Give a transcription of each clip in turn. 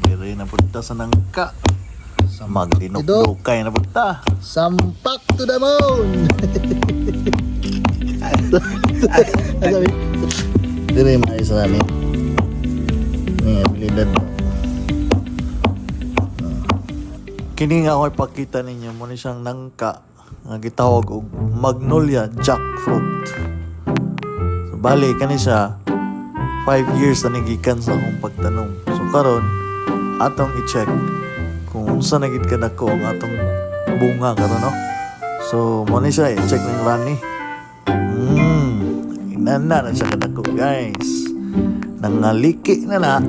Diri na punta sa nangka. Magdinok-dukay na punta. Sampak to the moon. Sabi. Diri mais rani. Ni abilidad. Kini nga ako ipakita ninyo mo ni siyang nangka nga gitawag og Magnolia jackfruit. So bali kani siya 5 years na nagikan sa akong pagtanong. So karon atong i-check kung unsa na gid kadako ang atong bunga karon no. So mo ni siya i-check ning rani. Inana na siya kadako guys. Nangaliki na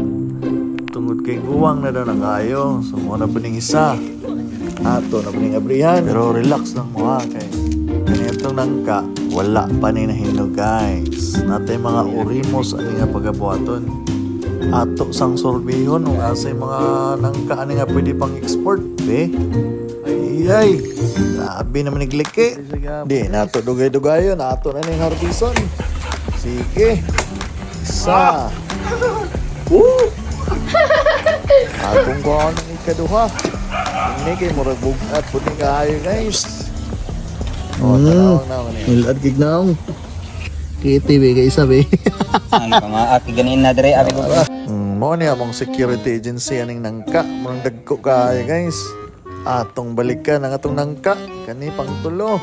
tungod kay guwang na daw na kayo. So mo na puning isa. Ato na puning abrihan. Pero relax lang mo ha kay ganitong nangka wala pa ni nahinog guys. Natay mga orimos ani nga pagabuhaton. Ato sang sorbihon o asay mga nangka ani nga pwede pang export be. Ay grabe naman nagliki. Di nato dugay-dugayon ato na ning harbison. Sige. Isa. Atong ko ang ikaduha. Ini kay murag bugat puti kaayo guys. Tanawag na ako niya. Milad gignaong. KTV kay isa be. Ang pamaat ganin na dire abi ko. Mo ni among security agency aning nangka, murang dagko kaayo guys. Atong balikan ang atong nangka kani pang tulo.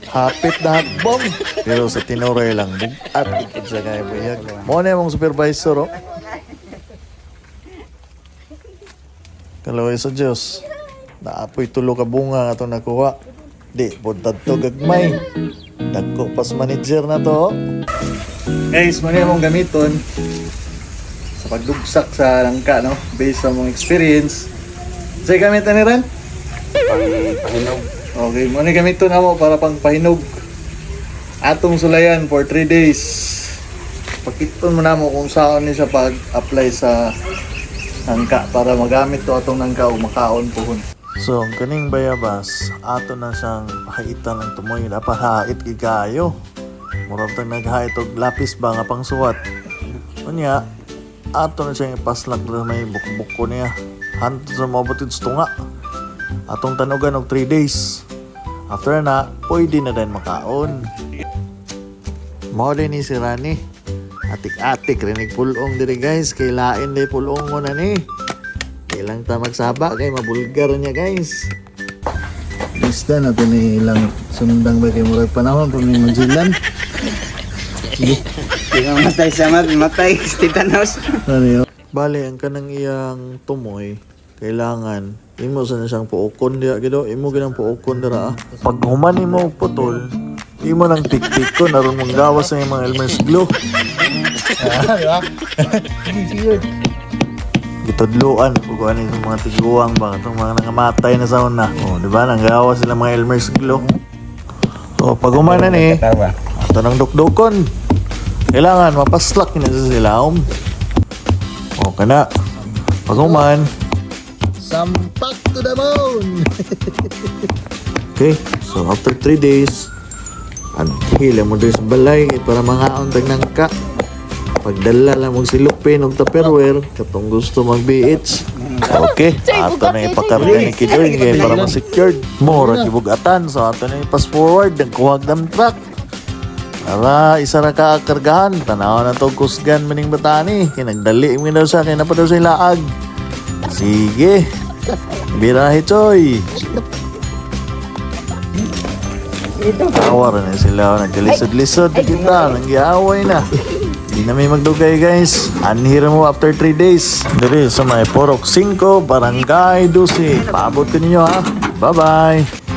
Hapit na hatbom. Pero sa tinuray lang bugat ikit sa kaya buyag. Mo ni among supervisor oh. Kalaway sa Diyos. Naapoy tulo ka bunga atong nakuha. Di, buntad to gagmay. Dagko pas manager na to. Guys, muna mong gamiton sa pagdugsak sa langka, no? Based sa mong experience. Say gamitan ni Ran? Pahinog. Okay, muna gamiton na mo para pang pahinog. Atong sulayan for 3 days. Pakiton mo na mo kung saan ni sa pag-apply sa nangka para magamit to atong nangka o makaon pohon. So, ang kaning bayabas, ato na siyang haitan ng tumoy. Dapat hait gigayo. Murag tang naghait og lapis ba nga pang suwat. Unya, ato na siyang ipaslak na may bukbuko niya. Hanto sa mabutid sa tunga. Atong tanugan og 3 days. After na, pwede na din makaon. Mao din ni si Rani. Atik-atik rinig pulong diri guys, kay lain day pulong mo na ni. Kailang ta magsaba kay mabulgar niya guys. Basta na to ni ilang sundang ba kay murag panahon pag may manjilan. Di ka matay sa matay titanos. Ano yun? Bali ang kanang iyang tumoy kailangan imo sa siyang puukon diha gido, imo ginang puukon dira. Pag human mo putol, imo nang tik-tik ko naron mong gawas sa mga Elmer's glue. Gitudluan ug ani sa mga tiguang ba itong mga nangamatay na sa una. Oh, di ba nang gawas sila mga Elmer's glue. So pag human na ni, ato nang dukdukon. Kailangan mapaslak na sa silaom. O kana. Pag human, Sampak to the moon. okay, so after 3 days, hila mo doon sa balay para mangaon tag nangka. Pagdala lang mo silupin og tupperware katong gusto mag-BH. Okay, ato na ipakarga ni Kidoy kay para ma-secured. Mura kibugatan, so ato na i-pass forward ng kuwag ng truck. Para isa ra ka kargahan, tanaw na to kusgan maning batani. Kinagdali mo daw sa kay na pa daw sa ilaag. Sige. Birahe choy. Awar na sila, nagkalisod-lisod kita, nanggiaway na. Hindi na may magdugay guys. Anhira mo after 3 days. Diri sa may Porok 5, Barangay 12. Paabot ko ninyo ha. Bye-bye.